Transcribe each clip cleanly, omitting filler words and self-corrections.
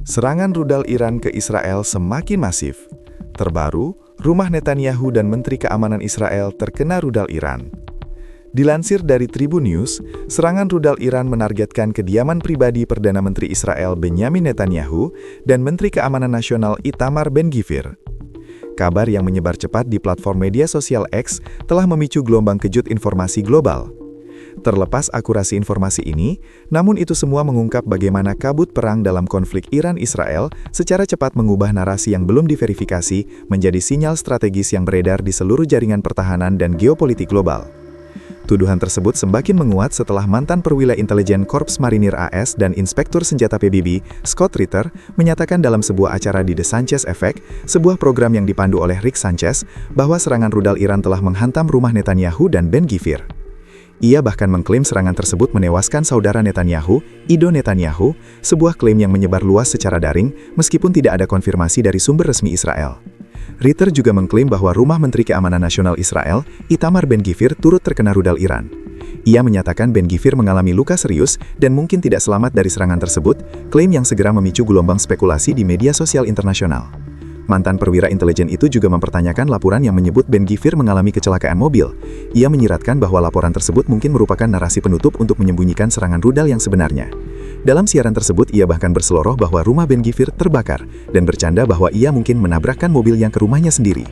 Serangan rudal Iran ke Israel semakin masif. Terbaru, rumah Netanyahu dan Menteri Keamanan Israel terkena rudal Iran. Dilansir dari Tribun News, serangan rudal Iran menargetkan kediaman pribadi Perdana Menteri Israel Benyamin Netanyahu dan Menteri Keamanan Nasional Itamar Ben-Gvir. Kabar yang menyebar cepat di platform media sosial X telah memicu gelombang kejut informasi global. Terlepas akurasi informasi ini, namun itu semua mengungkap bagaimana kabut perang dalam konflik Iran-Israel secara cepat mengubah narasi yang belum diverifikasi menjadi sinyal strategis yang beredar di seluruh jaringan pertahanan dan geopolitik global. Tuduhan tersebut semakin menguat setelah mantan perwira intelijen Korps Marinir AS dan Inspektur Senjata PBB, Scott Ritter, menyatakan dalam sebuah acara di The Sanchez Effect, sebuah program yang dipandu oleh Rick Sanchez, bahwa serangan rudal Iran telah menghantam rumah Netanyahu dan Ben-Gvir. Ia bahkan mengklaim serangan tersebut menewaskan saudara Netanyahu, Ido Netanyahu, sebuah klaim yang menyebar luas secara daring meskipun tidak ada konfirmasi dari sumber resmi Israel. Ritter juga mengklaim bahwa rumah Menteri Keamanan Nasional Israel, Itamar Ben-Gvir, turut terkena rudal Iran. Ia menyatakan Ben-Gvir mengalami luka serius dan mungkin tidak selamat dari serangan tersebut, klaim yang segera memicu gelombang spekulasi di media sosial internasional. Mantan perwira intelijen itu juga mempertanyakan laporan yang menyebut Ben-Gvir mengalami kecelakaan mobil. Ia menyiratkan bahwa laporan tersebut mungkin merupakan narasi penutup untuk menyembunyikan serangan rudal yang sebenarnya. Dalam siaran tersebut, ia bahkan berseloroh bahwa rumah Ben-Gvir terbakar dan bercanda bahwa ia mungkin menabrakkan mobil yang ke rumahnya sendiri.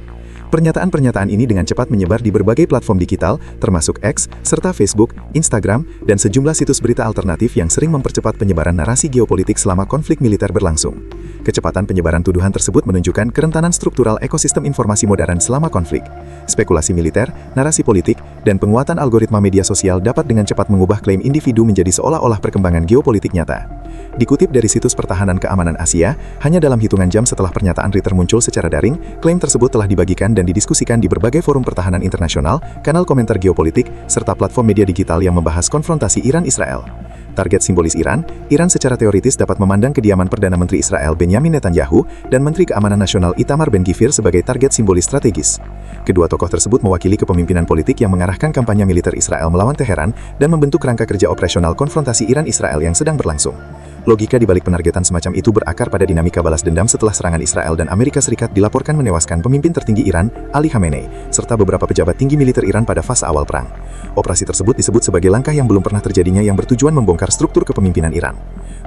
Pernyataan-pernyataan ini dengan cepat menyebar di berbagai platform digital, termasuk X, serta Facebook, Instagram, dan sejumlah situs berita alternatif yang sering mempercepat penyebaran narasi geopolitik selama konflik militer berlangsung. Kecepatan penyebaran tuduhan tersebut menunjukkan kerentanan struktural ekosistem informasi modern selama konflik. Spekulasi militer, narasi politik, dan penguatan algoritma media sosial dapat dengan cepat mengubah klaim individu menjadi seolah-olah perkembangan geopolitik nyata. Dikutip dari situs Pertahanan Keamanan Asia, hanya dalam hitungan jam setelah pernyataan Ritter muncul secara daring, klaim tersebut telah dibagikan dan didiskusikan di berbagai forum pertahanan internasional, kanal komentar geopolitik, serta platform media digital yang membahas konfrontasi Iran-Israel. Target simbolis Iran secara teoritis dapat memandang kediaman Perdana Menteri Israel Benyamin Netanyahu dan Menteri Keamanan Nasional Itamar Ben-Gvir sebagai target simbolis strategis. Kedua tokoh tersebut mewakili kepemimpinan politik yang mengarahkan kampanye militer Israel melawan Teheran dan membentuk kerangka kerja operasional konfrontasi Iran-Israel yang sedang berlangsung. Logika di balik penargetan semacam itu berakar pada dinamika balas dendam setelah serangan Israel dan Amerika Serikat dilaporkan menewaskan pemimpin tertinggi Iran, Ali Khamenei, serta beberapa pejabat tinggi militer Iran pada fase awal perang. Operasi tersebut disebut sebagai langkah yang belum pernah terjadinya yang bertujuan membongkar struktur kepemimpinan Iran.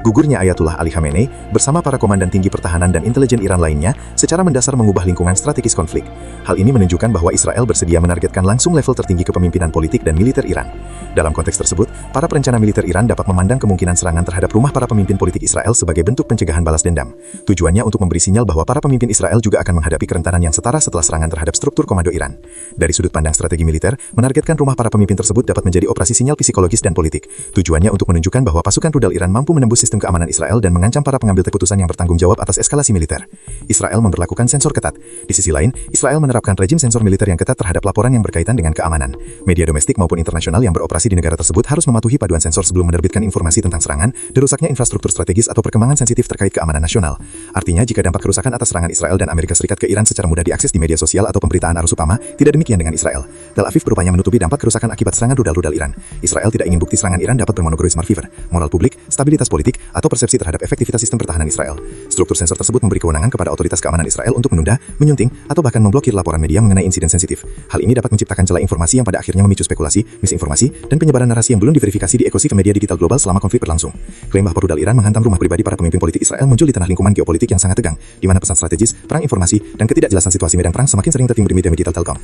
Gugurnya Ayatullah Ali Khamenei bersama para komandan tinggi pertahanan dan intelijen Iran lainnya secara mendasar mengubah lingkungan strategis konflik. Hal ini menunjukkan bahwa Israel bersedia menargetkan langsung level tertinggi kepemimpinan politik dan militer Iran. Dalam konteks tersebut, para perencana militer Iran dapat memandang kemungkinan serangan terhadap rumah para pemimpin politik Israel sebagai bentuk pencegahan balas dendam. Tujuannya untuk memberi sinyal bahwa para pemimpin Israel juga akan menghadapi kerentanan yang setara setelah serangan terhadap struktur komando Iran. Dari sudut pandang strategi militer, menargetkan rumah para pemimpin tersebut dapat menjadi operasi sinyal psikologis dan politik. Tujuannya untuk menunjukkan bahwa pasukan rudal Iran mampu menembus sistem keamanan Israel dan mengancam para pengambil keputusan yang bertanggung jawab atas eskalasi militer. Israel memberlakukan sensor ketat. Di sisi lain, Israel menerapkan rejim sensor militer yang ketat terhadap laporan yang berkaitan dengan keamanan. Media domestik maupun internasional yang beroperasi di negara tersebut harus mematuhi paduan sensor sebelum menerbitkan informasi tentang serangan, dirusaknya infrastruktur strategis atau perkembangan sensitif terkait keamanan nasional. Artinya, jika dampak kerusakan atas serangan Israel dan Amerika Serikat ke Iran secara mudah diakses di media sosial atau pemberitaan arus utama, tidak demikian dengan Israel. Tel Aviv berupaya menutupi dampak kerusakan akibat serangan rudal-rudal Iran. Israel tidak ingin bukti serangan Iran dapat bermonogroid smart fever, moral publik, stabilitas politik, atau persepsi terhadap efektivitas sistem pertahanan Israel. Struktur sensor tersebut memberi kewenangan kepada otoritas keamanan Israel untuk menunda, menyunting, atau bahkan memblokir laporan media mengenai insiden sensitif. Hal ini dapat menciptakan celah informasi yang pada akhirnya memicu spekulasi, misinformasi, dan penyebaran narasi yang belum diverifikasi di ekosistem media digital global selama konflik berlangsung. Klaim bahwa rudal Iran menghantam rumah pribadi para pemimpin politik Israel muncul di tengah lingkungan geopolitik yang sangat tegang, di mana pesan strategis, perang informasi, dan ketidakjelasan situasi medan perang semakin sering tertimbun di media digital Telkom.